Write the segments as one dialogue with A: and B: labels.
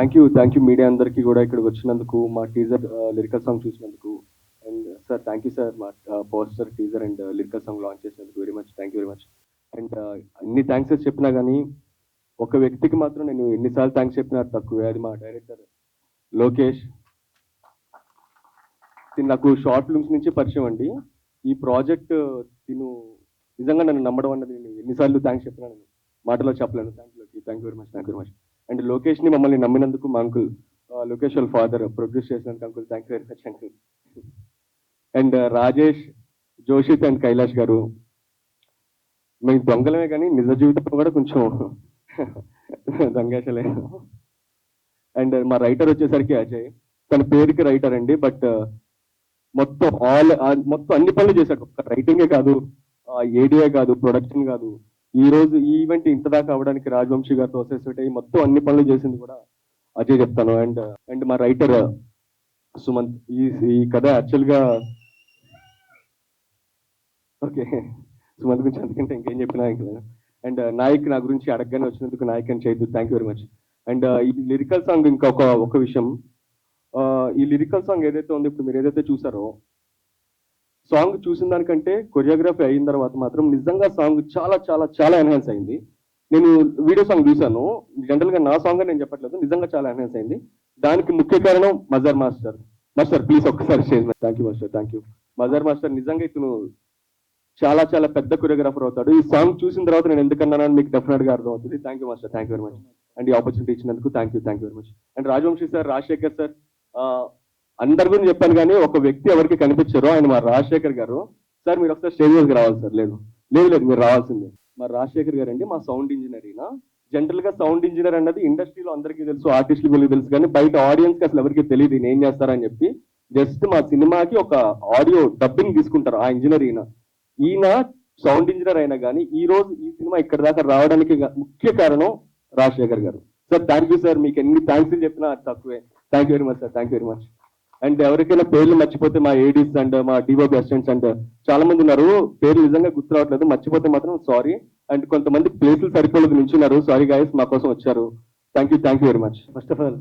A: Thank you media అందరికీ కూడా ఇక్కడికి వచ్చినందుకు, మా టీజర్ లిరికల్ సాంగ్ చూసినందుకు. And sir thank you sir, మా poster teaser and lyrical song launch చేసినందుకు very much, thank you very much. And అన్ని థ్యాంక్స్ చెప్పినా కానీ ఒక వ్యక్తికి మాత్రం నేను ఎన్నిసార్లు థ్యాంక్స్ చెప్పినా తక్కువే. అది మా డైరెక్టర్ లోకేష్. నాకు షార్ట్ ఫిల్మ్స్ నుంచి పరిచయం అండి. ఈ ప్రాజెక్ట్ తిను నిజంగా నన్ను నమ్మడం అన్నది నేను ఎన్నిసార్లు థ్యాంక్స్ చెప్పినాను మాటలో చెప్పలేను. Thank you very much, thank you very much. And లోకేష్ని మమ్మల్ని నమ్మినందుకు మా అంకుల్, లోకేష్ వాళ్ళ ఫాదర్ ప్రొడ్యూస్ చేసినందుకు uncle thank you very much uncle. And Rajesh, Joshith and Kailash garu, మేము దొంగలమే కానీ నిజ జీవితంలో కూడా కొంచెం దొంగేసలే. అండ్ మా రైటర్ వచ్చేసరికి అజయ్, తన పేరుకి రైటర్ అండి, బట్ మొత్తం మొత్తం అన్ని పనులు చేశాడు. ఒక్క రైటింగే కాదు, ఏడియే కాదు, ప్రొడక్షన్ కాదు. ఈ రోజు ఈ ఈవెంట్ ఇంత దాకా అవడానికి రాజవంశీ గారితో అసోసియేట్ అయ్యి మొత్తం అన్ని పనులు చేసింది కూడా అజయ్ చెప్తాను. అండ్ మా రైటర్ సుమంత్. ఈ కథ యాక్చువల్గా ఓకే సుమంత్ గురించి అందుకంటే ఇంకేం చెప్పినా ఇంకా. అండ్ నాయక్ నా గురించి అడగగానే వచ్చినందుకు నాయక్ అని చేయదు, thank you very much. And ఈ లిరికల్ సాంగ్ ఒక విషయం, ఈ లిరికల్ సాంగ్ ఏదైతే ఉందో ఇప్పుడు మీరు ఏదైతే చూసారో, సాంగ్ చూసిన దానికంటే కొరియోగ్రఫీ అయిన తర్వాత మాత్రం నిజంగా సాంగ్ చాలా చాలా చాలా ఎన్హాన్స్ అయింది. నేను వీడియో సాంగ్ చూశాను, జనరల్గా నా సాంగ్ నేను చెప్పట్లేదు, నిజంగా చాలా ఎన్హాన్స్ అయింది. దానికి ముఖ్య కారణం మజర్ మాస్టర్. మాస్టర్ ప్లీజ్ ఒక్కసారి స్టేజ్ మీద. Thank you master, thank you. మజర్ master నిజంగా ఇతను చాలా చాలా పెద్ద కొరియోగ్రాఫర్ అవుతాడు. ఈ సాంగ్ చూసిన తర్వాత నేను ఎందుకన్నానని మీకు డెఫినెట్ గా అర్థం అవుతుంది. Thank you master, thank you very much. And ఈ ఆపర్చునిటీ ఇచ్చినందుకు thank you very much. And Rajavamsi sir, Rajasekhar sir, అందరి గురించి చెప్పాను కానీ ఒక వ్యక్తి ఎవరికి కనిపించారో ఆయన మా రాజశేఖర్ గారు. సార్ మీరు ఒకసారి స్టేజ్ మీదకి రావాలి సార్. లేదు లేదు లేదు మీరు రావాల్సిందే. మా రాజశేఖర్ గారు అండి, మా సౌండ్ ఇంజనీర్. ఈయన జనరల్ గా సౌండ్ ఇంజనీర్ అన్నది ఇండస్ట్రీలో అందరికీ తెలుసు, ఆర్టిస్టులకు తెలుసు, కానీ బయట ఆడియన్స్ కి అసలు ఎవరికి తెలియదు ఈయన ఏం చేస్తారని చెప్పి. జస్ట్ మా సినిమాకి ఒక ఆడియో డబ్బింగ్ తీసుకుంటారు ఆ ఇంజనీర్. ఈయన సౌండ్ ఇంజనీర్ అయినా కానీ ఈ రోజు ఈ సినిమా ఇక్కడ దాకా రావడానికి ముఖ్య కారణం రాజశేఖర్ గారు. సార్ థ్యాంక్ యూ సార్, మీకు ఎన్ని థ్యాంక్స్ చెప్పినా తక్కువే. Thank you very much sir, thank you very much. And ఎవరికైనా పేర్లు మర్చిపోతే మా ఏడీస్ అండ్ మా డిఓపి అసిస్టెంట్స్ అండ్ చాలా మంది ఉన్నారు, పేర్లు నిజంగా గుర్తు రావట్లేదు, మర్చిపోతే మాత్రం సారీ. అండ్ కొంతమంది ప్లేసులు సరిపోలేదు నించున్నారు, సారీ గాయస్, మా కోసం వచ్చారు. Thank you very much.
B: First of all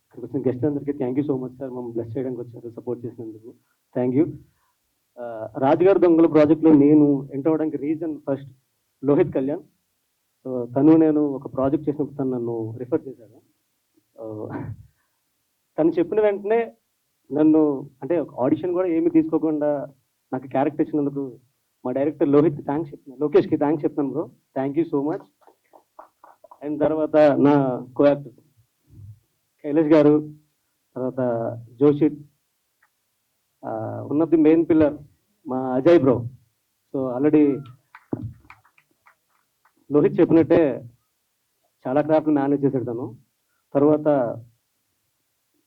B: ఇక్కడికి వచ్చిన గెస్ట్ అందరికీ thank you so much sir, మమ్మల్ని బ్లెస్ చేయడానికి వచ్చారు, సపోర్ట్ చేసినందుకు థ్యాంక్ యూ. రాజుగారి దొంగల ప్రాజెక్ట్లో నేను ఎంటర్ అవ్వడానికి reason first Lohith Kalyan. So నేను ఒక ప్రాజెక్ట్ చేసినప్పుడు తను నన్ను రిఫర్ చేశాడు. తను చెప్పిన వెంటనే నన్ను అంటే ఆడిషన్ కూడా ఏమీ తీసుకోకుండా నాకు క్యారెక్టర్ ఇచ్చినందుకు మా డైరెక్టర్ లోకేష్కి థ్యాంక్స్ చెప్తాను bro, thank you so much. And తర్వాత నా కో యాక్టర్ కైలాష్ గారు, తర్వాత Joshith, one of the main pillar మా Ajay bro. So already Lohith చెప్పినట్టే చాలా క్రాఫ్ట్ మేనేజ్ చేశాడు తను. తర్వాత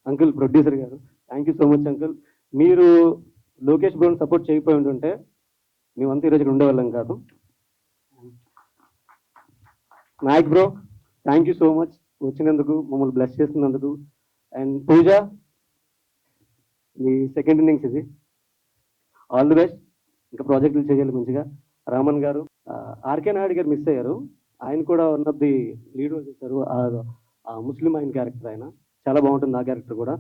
B: uncle producer garu, thank you so much uncle. మీరు లోకేష్ బ్రోని సపోర్ట్ చేయకపోయి ఉంటుంటే మేమంతా ఈరోజు ఇక్కడ ఉండేవాళ్ళం కాదు. Nayak bro, thank you so much వచ్చినందుకు, మమ్మల్ని బ్లెస్ చేస్తున్నందుకు. అండ్ పూజ, మీ సెకండ్ ఇన్నింగ్స్ ఇది, ఆల్ ది బెస్ట్, ఇంకా ప్రాజెక్టులు చేయాలి మంచిగా. రామన్ గారు, ఆర్కే నాయుడు గారు మిస్ అయ్యారు, ఆయన కూడా one of the lead role చేశారు. ముస్లిం ఆయన క్యారెక్టర్, ఆయన చాలా బాగుంటుంది ఆ క్యారెక్టర్ కూడా.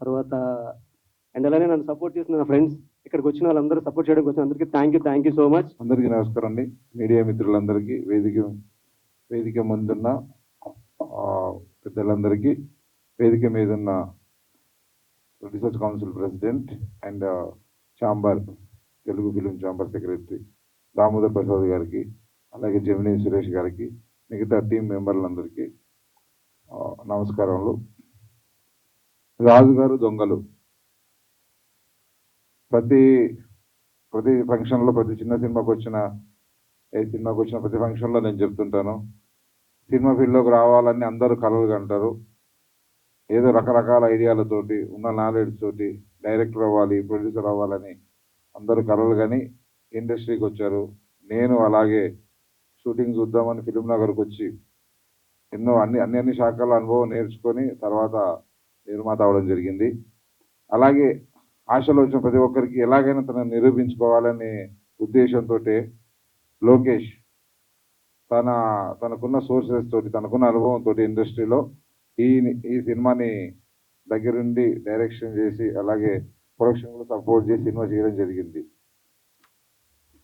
B: తర్వాత అండ్ అలానే నన్ను సపోర్ట్ చేసిన నా ఫ్రెండ్స్, ఇక్కడికి వచ్చిన వాళ్ళందరూ సపోర్ట్ చేయడానికి వచ్చిన అందరికీ థ్యాంక్ యూ సో మచ్.
C: అందరికీ నమస్కారం అండి. మీడియా మిత్రులందరికీ, వేదిక ముందున్న పెద్దలందరికీ, వేదిక మీద ఉన్న research council president and chamber, Telugu film chamber secretary Damodar Prasad గారికి, అలాగే జమినీ సురేష్ గారికి, మిగతా టీం మెంబర్లందరికీ నమస్కారములు. రాజుగారు దొంగలు ప్రతి ఫంక్షన్లో, ప్రతి చిన్న సినిమాకి వచ్చిన ప్రతి ఫంక్షన్లో నేను చెప్తుంటాను, సినిమా ఫీల్డ్లోకి రావాలని అందరూ కలలు కంటారు. ఏదో రకరకాల ఐడియాలతోటి, ఉన్న నాలెడ్జ్ తోటి డైరెక్టర్ అవ్వాలి, ప్రొడ్యూసర్ అవ్వాలని అందరూ కలలు కానీ ఇండస్ట్రీకి వచ్చారు. నేను అలాగే షూటింగ్ చూద్దామని ఫిలిం నగర్కి వచ్చి ఎన్నో అన్ని శాఖల అనుభవం నేర్చుకొని తర్వాత నిర్మాత అవ్వడం జరిగింది. అలాగే ఆశలో వచ్చిన ప్రతి ఒక్కరికి ఎలాగైనా తనను నిరూపించుకోవాలనే ఉద్దేశంతో లోకేష్ తనకున్న సోర్సెస్ తోటి, తనకున్న అనుభవంతో ఇండస్ట్రీలో ఈ ఈ సినిమాని దగ్గరుండి డైరెక్షన్ చేసి అలాగే ప్రొడక్షన్ కూడా సపోర్ట్ చేసి సినిమా చేయడం జరిగింది.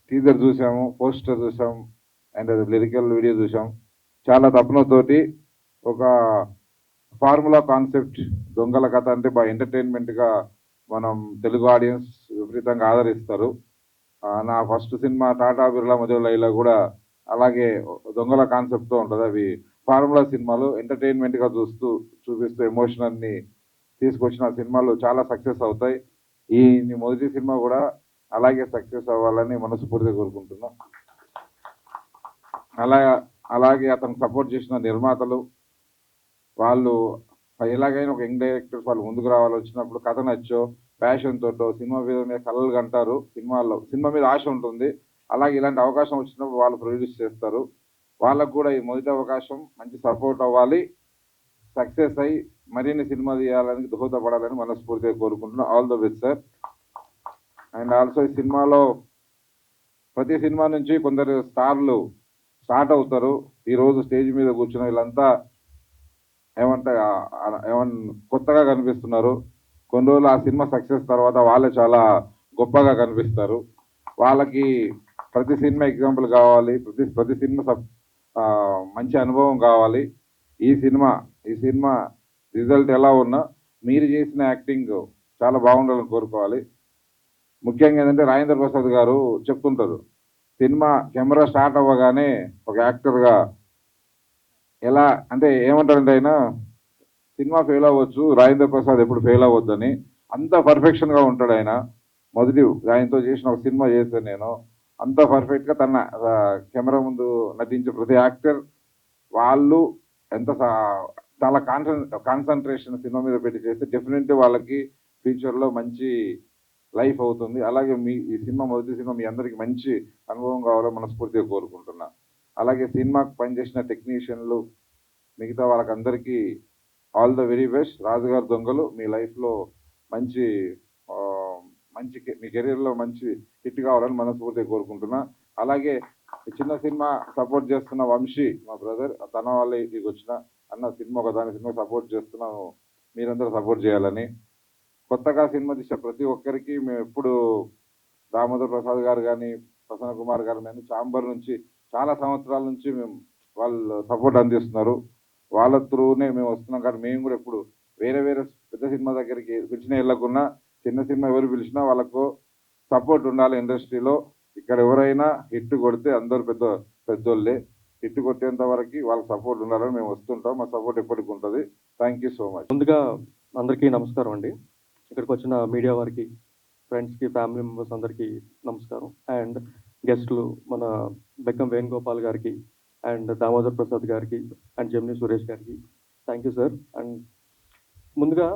C: టీజర్ చూసాము, పోస్టర్ చూసాం, అండ్ లిరికల్ వీడియో చూసాం. చాలా తపనతోటి ఒక ఫార్ములా కాన్సెప్ట్ దొంగల కథ అంటే బాగా ఎంటర్టైన్మెంట్గా మనం తెలుగు ఆడియన్స్ విపరీతంగా ఆదరిస్తారు. నా ఫస్ట్ సినిమా టాటా బిర్లా మధురైలో కూడా అలాగే దొంగల కాన్సెప్ట్తో ఉంటుంది. అవి ఫార్ములా సినిమాలు ఎంటర్టైన్మెంట్గా చూపిస్తూ ఎమోషనల్ని తీసుకొచ్చిన సినిమాలు చాలా సక్సెస్ అవుతాయి. ఈ మొదటి సినిమా కూడా అలాగే సక్సెస్ అవ్వాలని మనస్ఫూర్తిగా కోరుకుంటున్నాం. అలాగే అతను సపోర్ట్ చేసిన నిర్మాతలు వాళ్ళు ఎలాగైనా ఒక యంగ్ డైరెక్టర్స్ వాళ్ళు ముందుకు రావాలి, వచ్చినప్పుడు కథ నచ్చో ప్యాషన్ తోటో సినిమా మీద కలలు కంటారు. సినిమా మీద ఆశ ఉంటుంది. అలాగే ఇలాంటి అవకాశం వచ్చినప్పుడు వాళ్ళు ప్రొడ్యూస్ చేస్తారు. వాళ్ళకు కూడా ఈ మొదటి అవకాశం మంచి సపోర్ట్ అవ్వాలి, సక్సెస్ అయ్యి మరిన్ని సినిమా తీయాలని దోహదపడాలని మనస్ఫూర్తిగా కోరుకుంటున్నాం. All the best sir. And also ఈ సినిమాలో ప్రతి సినిమా నుంచి కొందరు స్టార్లు స్టార్ట్ అవుతారు. ఈరోజు స్టేజ్ మీద కూర్చున్న వీళ్ళంతా కొత్తగా కనిపిస్తున్నారు. కొన్ని రోజులు ఆ సినిమా సక్సెస్ తర్వాత వాళ్ళే చాలా గొప్పగా కనిపిస్తారు. వాళ్ళకి ప్రతి సినిమా ఎగ్జాంపుల్ కావాలి, ప్రతి సినిమా మంచి అనుభవం కావాలి. ఈ సినిమా రిజల్ట్ ఎలా ఉన్నా మీరు చేసిన యాక్టింగ్ చాలా బాగుండాలని కోరుకోవాలి. ముఖ్యంగా ఏంటంటే రాజేంద్ర ప్రసాద్ గారు చెప్తుంటారు, సినిమా కెమెరా స్టార్ట్ అవ్వగానే ఒక యాక్టర్గా ఎలా అంటే ఏమంటారంటే ఆయన సినిమా ఫెయిల్ అవ్వచ్చు, రాజేంద్ర ప్రసాద్ ఎప్పుడు ఫెయిల్ అవ్వద్దని అంత పర్ఫెక్షన్గా ఉంటాడు ఆయన. ఆయనతో చేసిన ఒక సినిమా చేశాను నేను. అంత పర్ఫెక్ట్గా తన కెమెరా ముందు నటించే ప్రతి యాక్టర్ వాళ్ళు ఎంత చాలా కాన్సన్ట్రేషన్ సినిమా మీద పెట్టి చేస్తే డెఫినెట్లీ వాళ్ళకి ఫ్యూచర్లో మంచి లైఫ్ అవుతుంది. అలాగే ఈ సినిమా మొదటి సినిమా మీ అందరికీ మంచి అనుభవం కావాలని మనస్ఫూర్తిగా కోరుకుంటున్నా. అలాగే సినిమాకి పనిచేసిన టెక్నీషియన్లు మిగతా వాళ్ళకందరికీ ఆల్ ద వెరీ బెస్ట్. రాజుగారి దొంగలు మీ లైఫ్లో మంచి మీ కెరీర్లో మంచి హిట్ కావాలని మనస్ఫూర్తిగా కోరుకుంటున్నా. అలాగే చిన్న సినిమా సపోర్ట్ చేస్తున్న వంశీ మా బ్రదర్, తన వాళ్ళ ఇంటికి వచ్చిన అన్న సినిమా ఒకదాని సినిమా సపోర్ట్ చేస్తున్నాను, మీరందరూ సపోర్ట్ చేయాలని. కొత్తగా సినిమా తీసే ప్రతి ఒక్కరికి మేము ఎప్పుడు దామోదర్ ప్రసాద్ గారు కానీ ప్రసన్న కుమార్ గారు కానీ చాంబర్ నుంచి చాలా సంవత్సరాల నుంచి వాళ్ళు సపోర్ట్ అందిస్తున్నారు. వాళ్ళ త్రూనే మేము వస్తున్నాం. కానీ మేము కూడా ఎప్పుడు వేరే పెద్ద సినిమా దగ్గరికి పిలిచినా వెళ్ళకున్నా చిన్న సినిమా ఎవరు పిలిచినా వాళ్ళకు సపోర్ట్ ఉండాలి ఇండస్ట్రీలో. ఇక్కడ ఎవరైనా హిట్ కొడితే అందరూ పెద్దోళ్ళే. హిట్ కొట్టేంత వరకు వాళ్ళకి సపోర్ట్ ఉండాలని మేము వస్తుంటాం. మా సపోర్ట్ ఎప్పటికి ఉంటుంది. Thank you so much.
A: ముందుగా అందరికీ నమస్కారం అండి. ఇక్కడికి వచ్చిన మీడియా వారికి, ఫ్రెండ్స్కి, ఫ్యామిలీ మెంబర్స్ అందరికీ నమస్కారం. అండ్ గెస్టులు మన బెక్కం వేణుగోపాల్ గారికి అండ్ దామోదర్ ప్రసాద్ గారికి అండ్ జెమిని సురేష్ గారికి థ్యాంక్ యూ సార్. అండ్ ముందుగా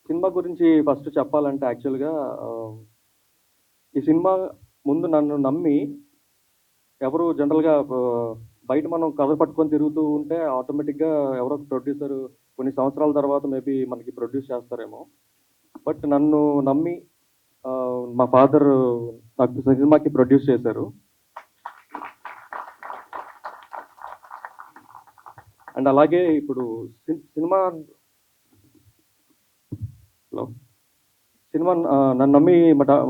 A: సినిమా గురించి ఫస్ట్ చెప్పాలంటే యాక్చువల్గా ఈ సినిమా ముందు నన్ను నమ్మి ఎవరు జనరల్గా బయట మనం కథ పట్టుకొని తిరుగుతూ ఉంటే ఆటోమేటిక్గా ఎవరో ప్రొడ్యూసర్ కొన్ని సంవత్సరాల తర్వాత మేబీ మనకి ప్రొడ్యూస్ చేస్తారేమో. బట్ నన్ను నమ్మి మా ఫాదర్ నాకు సినిమాకి ప్రొడ్యూస్ చేశారు. అండ్ అలాగే ఇప్పుడు సినిమా నన్ను నమ్మి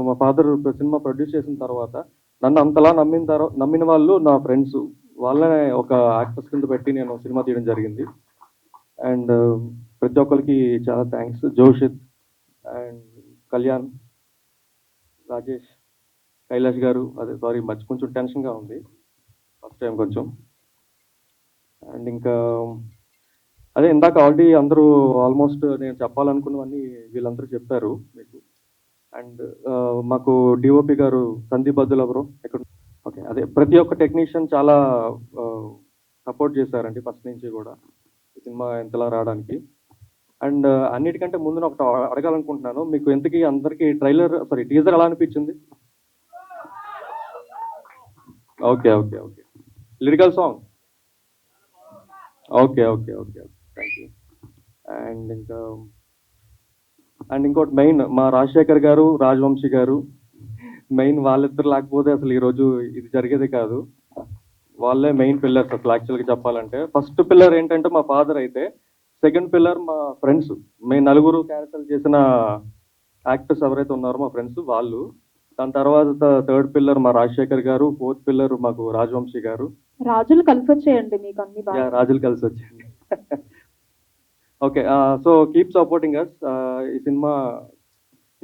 A: మా ఫాదర్ సినిమా ప్రొడ్యూస్ చేసిన తర్వాత నన్ను అంతలా నమ్మిన వాళ్ళు నా ఫ్రెండ్స్, వాళ్ళనే ఒక యాక్టర్స్ కింద పెట్టి నేను సినిమా తీయడం జరిగింది. అండ్ ప్రతి ఒక్కరికి చాలా థ్యాంక్స్. జోషిత్ అండ్ కళ్యాణ్, రాజేష్, కైలాష్ గారు, అదే సారీ కొంచెం టెన్షన్గా ఉంది ఫస్ట్ టైం కొంచెం. అండ్ ఇంకా అదే ఇందాక ఆల్రెడీ అందరూ ఆల్మోస్ట్ నేను చెప్పాలనుకున్నవన్నీ వీళ్ళందరూ చెప్పారు మీకు. అండ్ మాకు డిఓపి గారు సందీప్ బద్దుల బ్రో ఎక్కడ, ఓకే, అదే ప్రతి ఒక్క టెక్నీషియన్ చాలా సపోర్ట్ చేశారండి ఫస్ట్ నుంచి కూడా ఈ సినిమా ఎంతలా రావడానికి. అండ్ అన్నిటికంటే ముందు ఒకటి అడగాలనుకుంటున్నాను, మీకు ఎంతకీ అందరికీ టీజర్ ఎలా అనిపించింది? Okay okay okay lyrical song, okay okay okay thank you. And ఇంకోటి మెయిన్ మా రాజశేఖర్ గారు, రాజవంశీ గారు మెయిన్, వాళ్ళిద్దరు లేకపోతే అసలు ఈరోజు ఇది జరిగేది కాదు. వాళ్ళే మెయిన్ పిల్లర్స్ అసలు యాక్చువల్గా చెప్పాలంటే. ఫస్ట్ పిల్లర్ ఏంటంటే మా ఫాదర్ అయితే, సెకండ్ పిల్లర్ మా ఫ్రెండ్స్. మేము నలుగురు క్యారెక్టర్ చేసిన యాక్టర్స్ ఎవరైతే ఉన్నారో మా ఫ్రెండ్స్ వాళ్ళు. దాని తర్వాత థర్డ్ పిల్లర్ మా రాజశేఖర్ గారు, ఫోర్త్ పిల్లర్ మాకు రాజవంశీ గారు.
D: రాజులు కలిసి వచ్చేయండి మీకు అన్ని బాగా.
A: రాజులు కలిసి వచ్చాయండి. Okay, so keep supporting us. ఈ సినిమా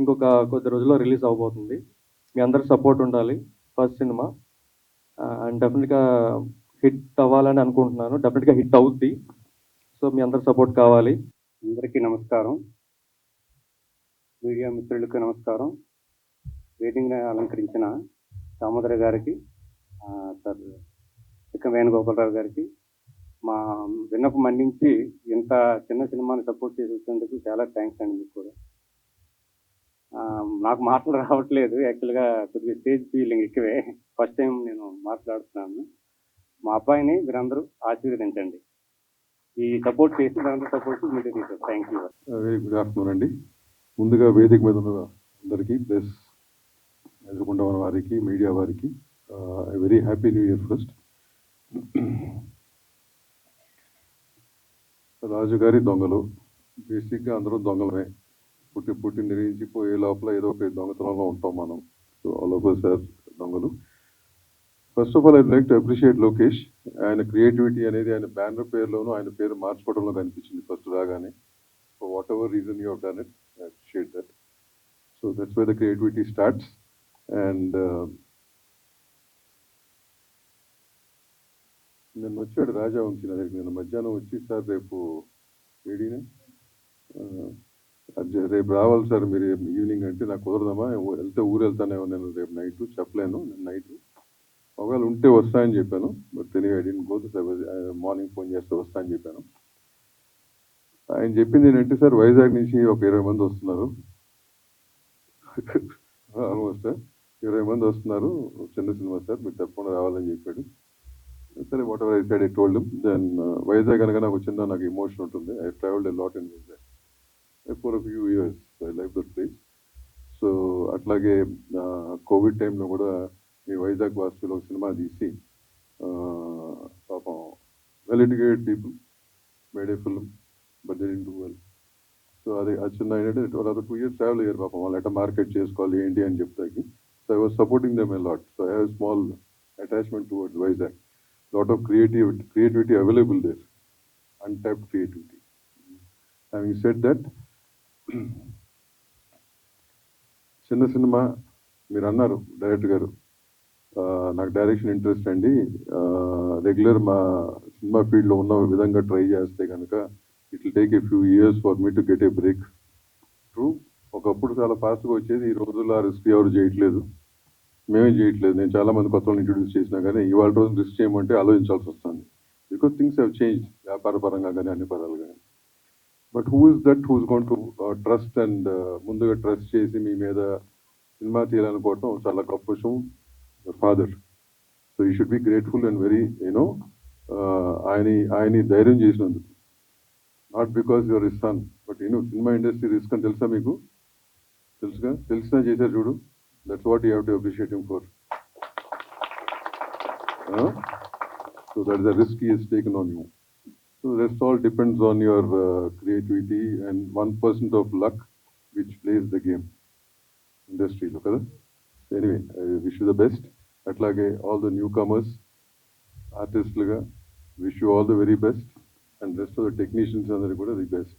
A: ఇంకొక కొద్ది రోజుల్లో రిలీజ్ అవబోతుంది. మీ అందరి సపోర్ట్ ఉండాలి. ఫస్ట్ సినిమా అండ్ డెఫినెట్గా హిట్ అవ్వాలని అనుకుంటున్నాను. డెఫినెట్గా హిట్ అవుద్ది. సో మీ అందరి సపోర్ట్ కావాలి.
B: అందరికీ నమస్కారం, మీడియా మిత్రులకు నమస్కారం. వేదికను అలంకరించిన దామోదర గారికి, సార్ చిక్క వేణుగోపాలరావు గారికి, మా విన్నపం మన్నించి ఇంత చిన్న సినిమాని సపోర్ట్ చేసి వచ్చినందుకు చాలా థ్యాంక్స్ అండి. మీకు కూడా నాకు మాటలు రావట్లేదు, యాక్చువల్గా కొద్దిగా స్టేజ్ ఫీలింగ్ ఎక్కువే. ఫస్ట్ టైం నేను మాట్లాడుతున్నాను. మా అబ్బాయిని మీరందరూ ఆశీర్వదించండి. ఈ సపోర్ట్ చేసి మీరందరూ సపోర్ట్ మీరు తీసుకోండి. Thank you.
E: Very good afternoon అండి. ముందుగా వేదిక మీద ఉన్న అందరికీ, ప్లస్ ఎదుర్కొండ వారికి, మీడియా వారికి very happy new year first. రాజుగారి దొంగలు, బేసిక్గా అందరూ దొంగలమే. పుట్టి నిర్మించిపోయే లోపల ఏదో ఒక దొంగతనంలో ఉంటాం మనం. So all of us are దొంగలు. First of all I'd like to appreciate Lokesh. ఆయన క్రియేటివిటీ అనేది ఆయన బ్యానర్ పేరులోనూ ఆయన పేరు మార్చుకోవడంలో కనిపించింది ఫస్ట్ రాగానే. For whatever reason you have done it, I appreciate that. So that's why the creativity starts. And నిన్న వచ్చాడు రాజవంశీ నా దగ్గర. నిన్న మధ్యాహ్నం వచ్చి, సార్ రేపు ఏడీనే రేపు రావాలి సార్ మీరు ఈవినింగ్ అంటే, నాకు కుదరదమ్మా, వెళ్తే ఊరు వెళ్తానేమో నేను రేపు నైట్, చెప్పలేను నేను నైట్, ఒకవేళ ఉంటే వస్తా అని చెప్పాను. బట్ తెలియ I didn't go to morning phone చేస్తే వస్తా అని చెప్పాను. ఆయన చెప్పింది ఏంటంటే, సార్ వైజాగ్ నుంచి ఒక 20 మంది వస్తున్నారు, ఆల్మోస్ట్ 20 మంది వస్తున్నారు, చిన్న సినిమా సార్ మీరు తప్పకుండా రావాలని చెప్పాడు. సరే whatever I said I told him. Then Vizag అనగా నాకు చిన్న నాకు ఎమోషన్ ఉంటుంది. I travelled a lot in Vizag for a few years. I like that place. So అట్లాగే కోవిడ్ టైంలో కూడా మీ వైజాగ్ వాసులో ఒక సినిమా తీసి పాపం well educated people made a film but they didn't do well. So అది చిన్న ఏంటంటే 2 years ట్రావెల్ అయ్యారు పాపం. వాళ్ళు ఎట్లా మార్కెట్ చేసుకోవాలి ఏంటి అని చెప్తాకి. So I was supporting them a lot. So I have small attachment towards Vizag. Lot of creativity available there, untapped creativity. Having said that, చిన్న సినిమా మీరు అన్నారు డైరెక్టర్ గారు, నాకు డైరెక్షన్ ఇంట్రెస్ట్ అండి. రెగ్యులర్ మా సినిమా ఫీల్డ్లో ఉన్న విధంగా ట్రై చేస్తే కనుక it will take a few years for me to get a break. True, ఒకప్పుడు చాలా ఫాస్ట్గా వచ్చేది, ఈ రోజుల్లో ఆ రిస్క్ ఎవరు చేయట్లేదు, మేమే చేయట్లేదు. నేను చాలా మంది కొత్త వాళ్ళని ఇంట్రొడ్యూస్ చేసినా కానీ ఇవాళ రోజు రిస్క్ చేయమంటే ఆలోచించాల్సి వస్తుంది. బికాస్ థింగ్స్ హ్యావ్ చేంజ్, వ్యాపార పరంగా కానీ అన్ని పరాలు కానీ. But who is that who's going to trust and ముందుగా ట్రస్ట్ చేసి మీ మీద సినిమా తీయాలనుకోవటం చాలా గొప్ప విషయం. Father, so you should be grateful and very you know ఆయన ధైర్యం చేసినందుకు. Not because your is son, but you know cinema industry risk అని తెలుసా మీకు? తెలుసుగా, తెలిసినా చేశారు చూడు. That's what you have to appreciate him for. So that is a risk he has taken on you. So the rest all depends on your creativity and 1% of luck which plays the game industry. Look at that. Anyway, I wish you the best. Atlage all the newcomers, artists laga, wish you all the very best, and rest of the technicians andaru kuda the best.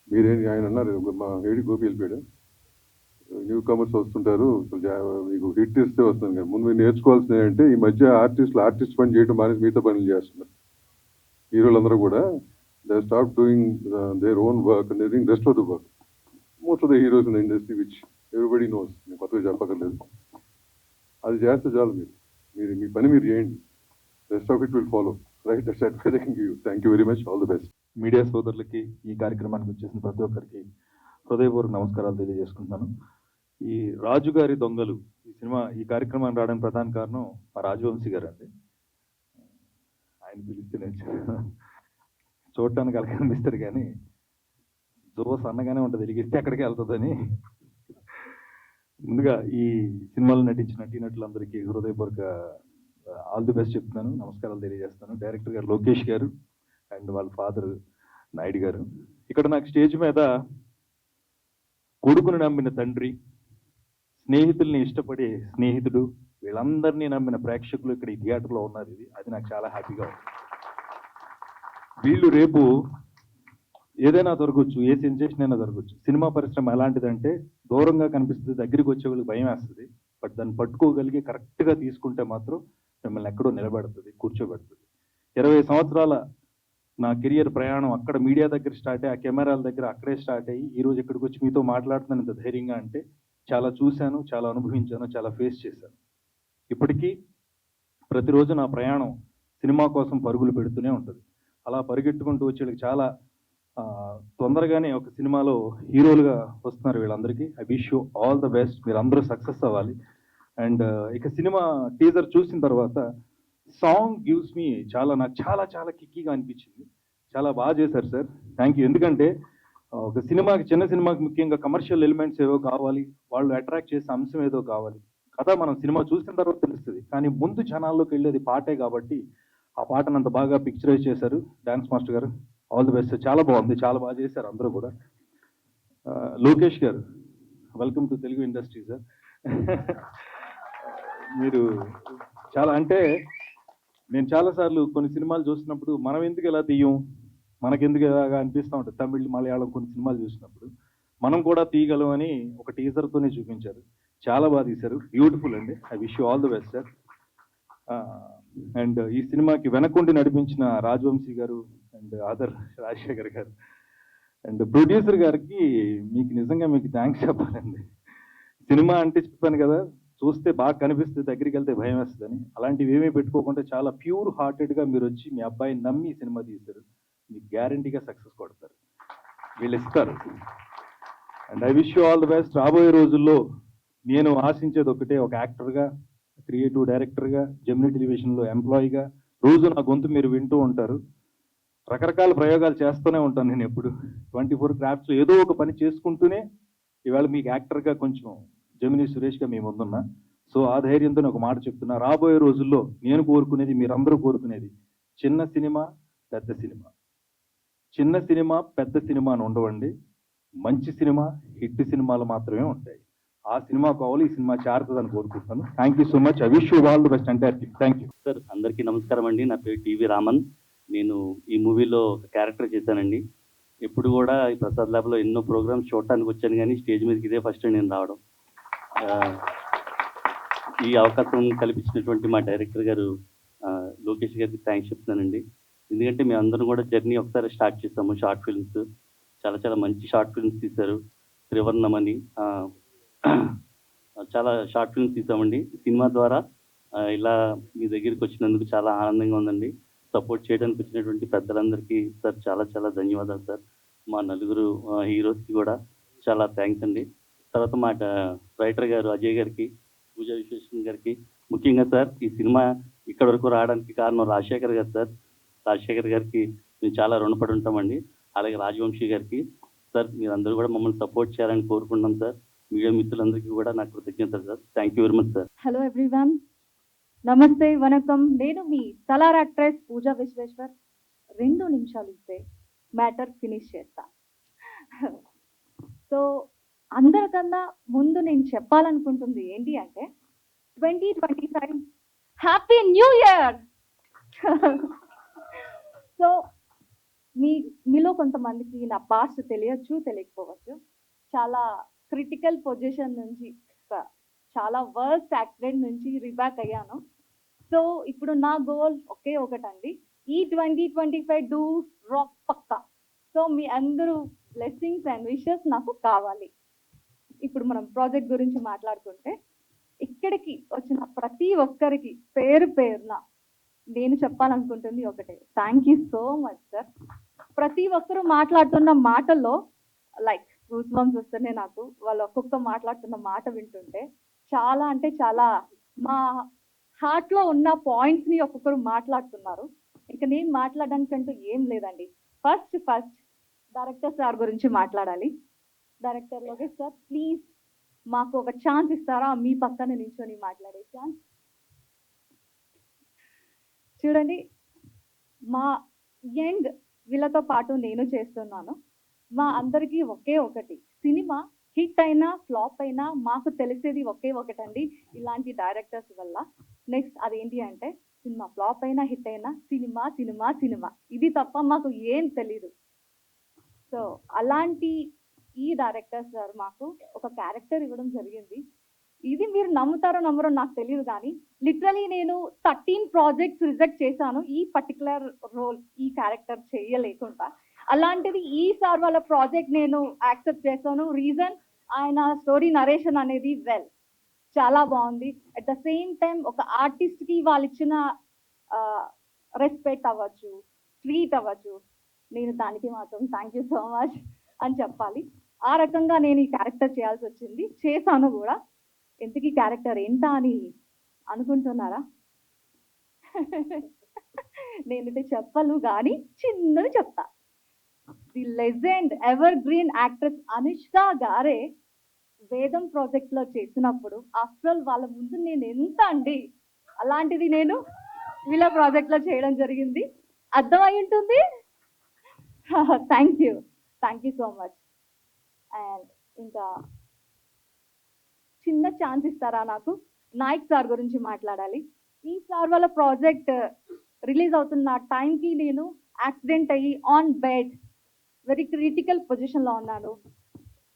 E: Meere ayana annaru ma hedi gopi elpeda. New comers వస్తుంటారు, మీకు hit ఇస్తే వస్తుంది కానీ ముందు మీరు నేర్చుకోవాల్సింది ఏంటంటే, ఈ మధ్య ఆర్టిస్ట్ పని చేయడం మానేసి మిగతా పనులు చేస్తున్నారు. హీరోలందరూ కూడా they stop doing their own work and they doing rest of the work. Most of the heroes in the industry which everybody knows, నేను కొత్తగా చెప్పక్కర్లేదు. అది చేస్తే చాలు, మీరు మీ పని మీరు చేయండి, rest of it will follow. Right, that's advice I can give you. Thank you very much, all the best.
F: Media సోదరులకి, ఈ కార్యక్రమానికి వచ్చేసిన ప్రతి ఒక్కరికి హృదయపూర్వక నమస్కారాలు తెలియజేసుకుంటున్నాను. ఈ రాజుగారి దొంగలు ఈ సినిమా, ఈ కార్యక్రమాన్ని రావడానికి ప్రధాన కారణం మా రాజవంశీ గారు అండి. ఆయన పిలిస్తే నేను చూడటానికి అలా కనిపిస్తారు కానీ జోస్ అన్నగానే ఉంటుంది, వెలిగిస్తే అక్కడికి వెళ్తుందని. ముందుగా ఈ సినిమాలో నటించిన నటీనటులందరికీ హృదయపూర్వక ఆల్ ది బెస్ట్ చెప్తున్నాను, నమస్కారాలు తెలియజేస్తాను. డైరెక్టర్ గారు లోకేష్ గారు అండ్ వాళ్ళ ఫాదర్ నాయుడు గారు. ఇక్కడ నాకు స్టేజ్ మీద కొడుకును నమ్మిన తండ్రి, స్నేహితుల్ని ఇష్టపడే స్నేహితుడు, వీళ్ళందరినీ నమ్మిన ప్రేక్షకులు ఇక్కడ ఈ థియేటర్లో ఉన్నారు. అది నాకు చాలా హ్యాపీగా ఉంది. వీళ్ళు రేపు ఏదైనా దొరకవచ్చు, ఏ సెన్సేషన్ అయినా దొరకవచ్చు. సినిమా పరిశ్రమ ఎలాంటిదంటే దూరంగా కనిపిస్తుంది, దగ్గరికి వచ్చే వాళ్ళకి భయం వేస్తుంది. బట్ దాన్ని పట్టుకోగలిగి కరెక్ట్గా తీసుకుంటే మాత్రం మిమ్మల్ని ఎక్కడో నిలబెడుతుంది, కూర్చోబెడుతుంది. 20 సంవత్సరాల నా కెరియర్ ప్రయాణం అక్కడ మీడియా దగ్గర స్టార్ట్ అయ్యి, ఆ కెమెరాల దగ్గర అక్కడే స్టార్ట్ అయ్యి ఈరోజు ఇక్కడికి వచ్చి మీతో మాట్లాడుతున్నాను ఇంత ధైర్యంగా అంటే చాలా చూశాను, చాలా అనుభవించాను, చాలా ఫేస్ చేశాను. ఇప్పటికీ ప్రతిరోజు నా ప్రయాణం సినిమా కోసం పరుగులు పెడుతూనే ఉంటుంది. అలా పరిగెట్టుకుంటూ వచ్చేళ్ళకి చాలా తొందరగానే ఒక సినిమాలో హీరోలుగా వస్తున్నారు వీళ్ళందరికీ. I wish you all the best, మీరు అందరూ సక్సెస్ అవ్వాలి. అండ్ ఇక సినిమా టీజర్ చూసిన తర్వాత సాంగ్ గివ్స్ మీ నాకు చాలా చాలా కిక్కీగా అనిపించింది. చాలా బాగా చేశారు సార్, థ్యాంక్ యూ. ఎందుకంటే ఒక సినిమాకి, చిన్న సినిమాకి ముఖ్యంగా కమర్షియల్ ఎలిమెంట్స్ ఏవో కావాలి, వాళ్ళు అట్రాక్ట్ చేసే అంశం ఏదో కావాలి. కథ మనం సినిమా చూసిన తర్వాత తెలుస్తుంది, కానీ ముందు జనాల్లోకి వెళ్ళేది పాటే కాబట్టి ఆ పాటను అంత బాగా పిక్చరైజ్ చేశారు డాన్స్ మాస్టర్ గారు. ఆల్ ది బెస్ట్, చాలా బాగుంది, చాలా బాగా చేశారు అందరూ కూడా. లోకేష్ గారు, welcome to Telugu industry sir. మీరు చాలా అంటే, నేను చాలాసార్లు కొన్ని సినిమాలు చూసినప్పుడు మనం ఎందుకు ఎలా తీయం, మనకెందుకు ఎలాగా అనిపిస్తూ ఉంటుంది. తమిళ్, మలయాళం కొన్ని సినిమాలు చూసినప్పుడు మనం కూడా తీయగలం అని ఒక టీజర్తోనే చూపించారు. చాలా బాగా తీశారు, బ్యూటిఫుల్ అండి. I wish you all the best sir. And ఈ సినిమాకి వెనకుండి నడిపించిన రాజవంశీ గారు అండ్ ఆదర్ రాజశేఖర్ గారు అండ్ ప్రొడ్యూసర్ గారికి నిజంగా మీకు థ్యాంక్స్ చెప్పాలండి. సినిమా అంటే చెప్పాను కదా, చూస్తే బాగా కనిపిస్తుంది, దగ్గరికి వెళ్తే భయం వేస్తుందని. అలాంటివి ఏమీ పెట్టుకోకుండా చాలా ప్యూర్ హార్టెడ్గా మీరు వచ్చి మీ అబ్బాయిని నమ్మి సినిమా తీశారు. మీకు గ్యారంటీగా సక్సెస్ కొడతారు, వీళ్ళు ఇస్తారు. And I wish you all the best. రాబోయే రోజుల్లో నేను ఆశించేది ఒకటే, ఒక యాక్టర్గా, క్రియేటివ్ డైరెక్టర్గా, జెమినీ టెలివిజన్లో ఎంప్లాయీగా రోజు నా గొంతు మీరు వింటూ ఉంటారు. రకరకాల ప్రయోగాలు చేస్తూనే ఉంటాను నేను ఎప్పుడు. 24 క్రాఫ్ట్స్లో ఏదో ఒక పని చేసుకుంటూనే ఇవాళ మీకు యాక్టర్గా కొంచెం జెమినీ సురేష్గా మీ ముందున్నా. సో ఆ ధైర్యంతో ఒక మాట చెప్తున్నా, రాబోయే రోజుల్లో నేను కోరుకునేది, మీరందరూ కోరుకునేది, చిన్న సినిమా పెద్ద సినిమా, చిన్న సినిమా పెద్ద సినిమా అని ఉండవండి. మంచి సినిమా, హిట్ సినిమాలు మాత్రమే ఉంటాయి. ఆ సినిమా కావాలి, ఈ సినిమా చేరుతుందని కోరుకుంటున్నాను. Thank you so much. I wish you all the best entire team. Thank you
G: sir. అందరికీ నమస్కారం అండి. నా పేరు టీవీ రామన్. నేను ఈ మూవీలో ఒక క్యారెక్టర్ చేశానండి. ఎప్పుడు కూడా ఈ ప్రసాద్ ల్యాబ్లో ఎన్నో ప్రోగ్రామ్స్ చూడటానికి వచ్చాను, కానీ స్టేజ్ మీదకి ఇదే ఫస్ట్ నేను రావడం. ఈ అవకాశం కల్పించినటువంటి మా డైరెక్టర్ గారు లోకేష్ గారికి థ్యాంక్స్ చెప్తున్నానండి. ఎందుకంటే మేము అందరం కూడా జర్నీ ఒకసారి స్టార్ట్ చేసాము. షార్ట్ ఫిల్మ్స్, చాలా చాలా మంచి షార్ట్ ఫిల్మ్స్ తీశారు. త్రివర్ణం అని చాలా షార్ట్ ఫిల్మ్స్ తీసామండి. సినిమా ద్వారా ఇలా మీ దగ్గరికి వచ్చినందుకు చాలా ఆనందంగా ఉందండి. సపోర్ట్ చేయడానికి వచ్చినటువంటి పెద్దలందరికీ సార్ చాలా చాలా ధన్యవాదాలు సార్. మా నలుగురు హీరోస్కి కూడా చాలా థ్యాంక్స్ అండి. తర్వాత మా రైటర్ గారు అజయ్ గారికి, పూజా విశ్వేశ్వరన్ గారికి, ముఖ్యంగా సార్ ఈ సినిమా ఇక్కడ వరకు రావడానికి కారణం రాజశేఖర్ గారు సార్. రాజశేఖర్ గారికి మేము చాలా రుణపడి ఉంటామండి. అలాగే రాజవంశీ గారికి. సార్ మీరందరూ కూడా మమ్మల్ని సపోర్ట్ చేయాలని కోరుకుంటున్నాం సార్. మీడియా మిత్రులందరికీ కూడా నాకు కృతజ్ఞతలు sir. Thank you very much sir.
D: Hello everyone, నమస్తే, వనకం. నేను మీ సలార్ యాక్ట్రెస్ పూజా విశ్వేశ్వర్. 2 నిమిషాలు ఇస్తే మ్యాటర్ ఫినిష్ చేస్తా. సో అందరికన్నా ముందు నేను చెప్పాలనుకుంటుంది ఏంటి అంటే 2025 హ్యాపీ న్యూ ఇయర్. సో మీలో కొంతమందికి నా పాస్ట్ తెలియచ్చు, తెలియకపోవచ్చు. చాలా క్రిటికల్ పొజిషన్ నుంచి, చాలా వర్స్ట్ యాక్సిడెంట్ నుంచి రిబ్యాక్ అయ్యాను. సో ఇప్పుడు నా గోల్ ఒకే ఒకటండి, ఈ 2025 డూ రాక్ పక్కా. సో మీ అందరూ బ్లెస్సింగ్స్ అండ్ విషెస్ నాకు కావాలి. ఇప్పుడు మనం ప్రాజెక్ట్ గురించి మాట్లాడుకుంటే, ఇక్కడికి వచ్చిన ప్రతి ఒక్కరికి పేరు పేరున నేను చెప్పాలనుకుంటుంది ఒకటే, thank you so much sir. ప్రతి ఒక్కరూ మాట్లాడుతున్న మాటల్లో లైక్ గూస్ బంప్స్ వస్తున్నాయి నాకు. వాళ్ళు ఒక్కొక్క మాట్లాడుతున్న మాట వింటుంటే చాలా అంటే చాలా మా హార్ట్లో ఉన్న పాయింట్స్ని ఒక్కొక్కరు మాట్లాడుతున్నారు. ఇంకా నేను మాట్లాడడానికంటూ ఏం లేదండి. ఫస్ట్ డైరెక్టర్ సార్ గురించి మాట్లాడాలి. డైరెక్టర్ లోకేష్ సార్, ప్లీజ్ మాకు ఒక ఛాన్స్ ఇస్తారా, మీ పక్కన నిల్చొని మాట్లాడే ఛాన్స్? చూడండి, మా యంగ్ వీళ్ళతో పాటు నేను చేస్తున్నాను. మా అందరికీ ఒకే ఒకటి, సినిమా హిట్ అయినా ఫ్లాప్ అయినా మాకు తెలిసేది ఒకే ఒకటండి, ఇలాంటి డైరెక్టర్స్ వల్ల. నెక్స్ట్ అదేంటి అంటే, సినిమా ఫ్లాప్ అయినా హిట్ అయినా సినిమా సినిమా సినిమా, ఇది తప్ప మాకు ఏం తెలీదు. సో అలాంటి ఈ డైరెక్టర్ సార్ మాకు ఒక క్యారెక్టర్ ఇవ్వడం జరిగింది. ఇది మీరు నమ్ముతారో నమ్మరో నాకు తెలియదు, కానీ లిటరలీ నేను 13 ప్రాజెక్ట్స్ రిజెక్ట్ చేశాను ఈ పర్టికులర్ రోల్, ఈ క్యారెక్టర్ చేయలేకుండా. అలాంటిది ఈ సార్ వాళ్ళ ప్రాజెక్ట్ నేను యాక్సెప్ట్ చేశాను. రీజన్, ఆయన స్టోరీ నరేషన్ అనేది చాలా బాగుంది. అట్ ద సేమ్ టైం ఒక ఆర్టిస్ట్కి వాళ్ళు ఇచ్చిన రెస్పెక్ట్ అవ్వచ్చు, ట్రీట్ అవ్వచ్చు, నేను దానికి మాత్రం థ్యాంక్ యూ సో మచ్ అని చెప్పాలి. ఆ రకంగా నేను ఈ క్యారెక్టర్ చేయాల్సి వచ్చింది, చేశాను కూడా. ఎందుకు ఈ క్యారెక్టర్ ఏంటా అని అనుకుంటున్నారా? నేనైతే చెప్పను, కానీ చిన్నది చెప్తా. The legend ever green actress Anushka గారే వేదం ప్రాజెక్ట్ లో చేసినప్పుడు ఆఫ్టర్ వాళ్ళ ముందు నేను ఎంత అండి, అలాంటిది నేను వీళ్ళ ప్రాజెక్ట్ లో చేయడం జరిగింది. అర్థమై ఉంటుంది. Thank you so much. And ఇంకా చిన్న ఛాన్స్ ఇస్తారా నాకు? నాయక్ సార్ గురించి మాట్లాడాలి. ఈ సార్ వాళ్ళ ప్రాజెక్ట్ రిలీజ్ అవుతున్న టైంకి నేను యాక్సిడెంట్ అయ్యి ఆన్ బెడ్, వెరీ క్రిటికల్ పొజిషన్లో ఉన్నాను.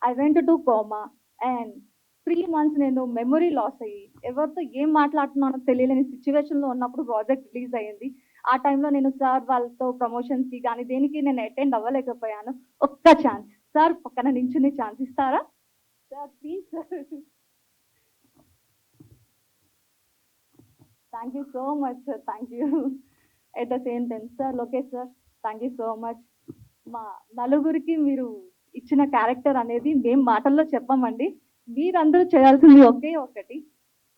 D: I went to coma and 3 months నేను మెమొరీ లాస్ అయ్యి ఎవరితో ఏం మాట్లాడుతున్నానో తెలియలేని సిచ్యువేషన్లో ఉన్నప్పుడు ప్రాజెక్ట్ రిలీజ్ అయ్యింది. ఆ టైంలో నేను సార్ వాళ్ళతో ప్రమోషన్స్కి కానీ దేనికి నేను అటెండ్ అవ్వలేకపోయాను. ఒక్క ఛాన్స్ సార్, పక్కన నించుని ఛాన్స్ ఇస్తారా sir, please sir. Thank you so much sir, thank you. At the same time sir, Lokesh sir, thank you so much. మా నలుగురికి మీరు ఇచ్చిన క్యారెక్టర్ అనేది మేము మాటల్లో చెప్పమండి, మీరందరూ చేయాల్సింది ఒకే ఒకటి,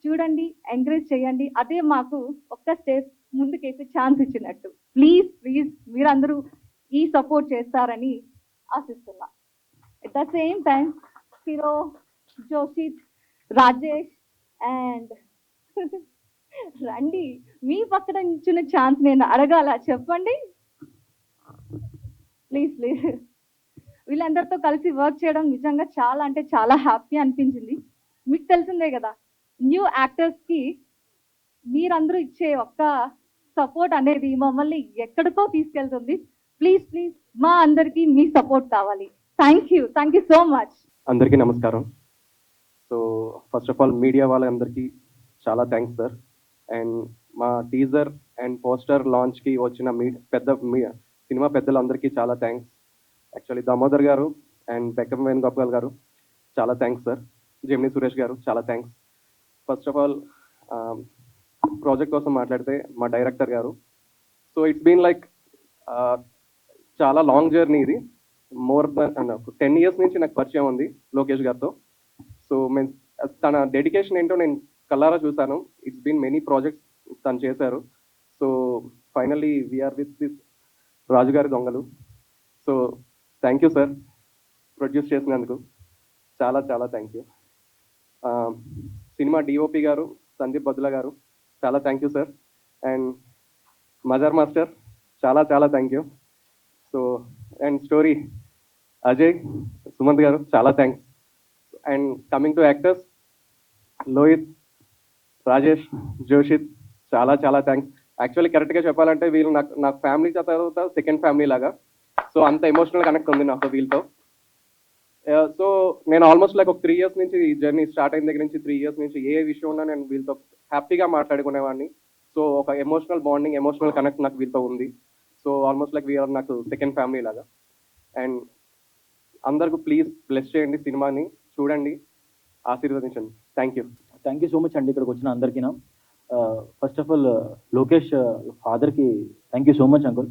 D: చూడండి, ఎంకరేజ్ చేయండి. అదే మాకు ఒక్క స్టెప్ ముందుకేసి ఛాన్స్ ఇచ్చినట్టు. ప్లీజ్ ప్లీజ్ మీరందరూ ఈ సపోర్ట్ చేస్తారని ఆశిస్తున్నా. At the same time hero Joshith, Rajesh and రండి, మీ పక్కన ఇచ్చిన ఛాన్స్ నేను అడగాల, చెప్పండి ప్లీజ్ ప్లీజ్. వీళ్ళందరితో కలిసి వర్క్ చేయడం నిజంగా చాలా అంటే చాలా హ్యాపీ అనిపించింది. మీకు తెలిసిందే కదా, న్యూ యాక్టర్స్కి మీరందరూ ఇచ్చే ఒక్క సపోర్ట్ అనేది మమ్మల్ని ఎక్కడికో తీసుకెళ్తుంది. ప్లీజ్ ప్లీజ్ మా అందరికీ మీ సపోర్ట్ కావాలి. Thank you so much.
A: అందరికీ నమస్కారం. So first of all media వాళ్ళందరికీ చాలా థ్యాంక్స్ సార్. అండ్ మా టీజర్ అండ్ పోస్టర్ లాంచ్కి వచ్చిన సినిమా పెద్దలందరికీ చాలా థ్యాంక్స్. యాక్చువల్లీ దామోదర్ గారు అండ్ బెక్కం వేణుగోపాల్ గారు చాలా థ్యాంక్స్ సార్. జెమిని సురేష్ గారు చాలా thanks. First of all project కోసం మాట్లాడితే మా డైరెక్టర్ గారు. సో ఇట్స్ బీన్ లైక్ చాలా లాంగ్ జర్నీ ఇది. మోర్ దెన్ 10 years నుంచి నాకు పరిచయం ఉంది లోకేష్ గారితో. సో తన డెడికేషన్ ఏంటో నేను కల్లారా చూశాను. ఇట్స్ బీన్ మెనీ ప్రాజెక్ట్స్ తను చేశారు. So finally we are with this రాజుగారి దొంగలు. So thank you sir, produce చేసినందుకు చాలా చాలా థ్యాంక్ యూ. సినిమా డిఓపి గారు సందీప్ బదుల గారు చాలా thank you sir. And Mazhar master చాలా చాలా thank you. So and story Ajay Sumanth garu చాలా thanks. And coming to actors, Lohith, Rajesh, Joshith చాలా చాలా థ్యాంక్స్. యాక్చువల్లీ కరెక్ట్గా చెప్పాలంటే వీళ్ళు నాకు ఫ్యామిలీ తర్వాత సెకండ్ ఫ్యామిలీ లాగా. సో అంత ఎమోషనల్ కనెక్ట్ ఉంది నాకు వీళ్ళతో. సో నేను ఆల్మోస్ట్ లైక్ ఒక 3 years నుంచి ఈ జర్నీ స్టార్ట్ అయిన దగ్గర నుంచి 3 years నుంచి ఏ విషయం ఉన్నా నేను వీళ్ళతో హ్యాపీగా మాట్లాడుకునేవాడిని. సో ఒక ఎమోషనల్ బాండింగ్, ఎమోషనల్ కనెక్ట్ నాకు వీళ్ళతో ఉంది. సో ఆల్మోస్ట్ లైక్ వీఆర్ నాకు సెకండ్ ఫ్యామిలీ లాగా. అండ్ అందరికీ ప్లీజ్ బ్లెస్ చేయండి, సినిమాని చూడండి, ఆశీర్వదించండి. థ్యాంక్ యూ
H: సో మచ్ అండి ఇక్కడికి వచ్చిన అందరికీ. ఫస్ట్ ఆఫ్ ఆల్ లోకేష్ ఫాదర్కి thank you so much uncle.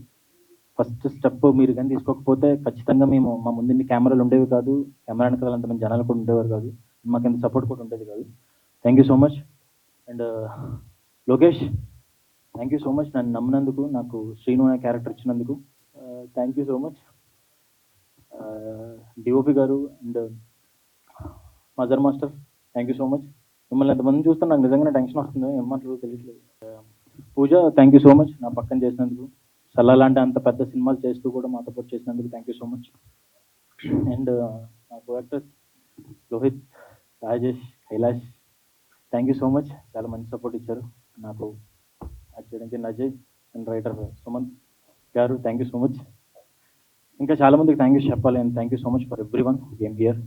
H: First step మీరు కానీ తీసుకోకపోతే ఖచ్చితంగా మేము మా ముందు కెమెరాలు ఉండేవి కాదు, కెమెరా వెనకాల అంతమంది జనాలు కూడా ఉండేవారు కాదు, మాకు ఎంత సపోర్ట్ కూడా ఉండేది కాదు. Thank you so much. And Lokesh thank you so much, నన్ను నమ్మినందుకు, నాకు శ్రీను అనే క్యారెక్టర్ ఇచ్చినందుకు thank you so much. DOP గారు and Mazhar master thank you so much. మిమ్మల్ని ఎంతమంది చూస్తే నాకు నిజంగానే టెన్షన్ వస్తుంది, ఏం మాట్లాడో తెలియట్లేదు. పూజ థ్యాంక్ యూ సో మచ్ నా పక్కన చేసినందుకు. సల్లా లాంటి అంత పెద్ద సినిమాలు చేస్తూ కూడా మాతో పాటు చేసినందుకు thank you so much. And నా co actors Lohith, Rajesh, Kailash thank you so much. చాలా మంచి సపోర్ట్ ఇచ్చారు నాకు యాక్ట్ చేయడానికి. అజయ్ అండ్ రైటర్ సుమంత్ గారు థ్యాంక్ యూ సో మచ్. ఇంకా చాలా మందికి థ్యాంక్ యూ చెప్పాలి. And thank you so much for every one game here.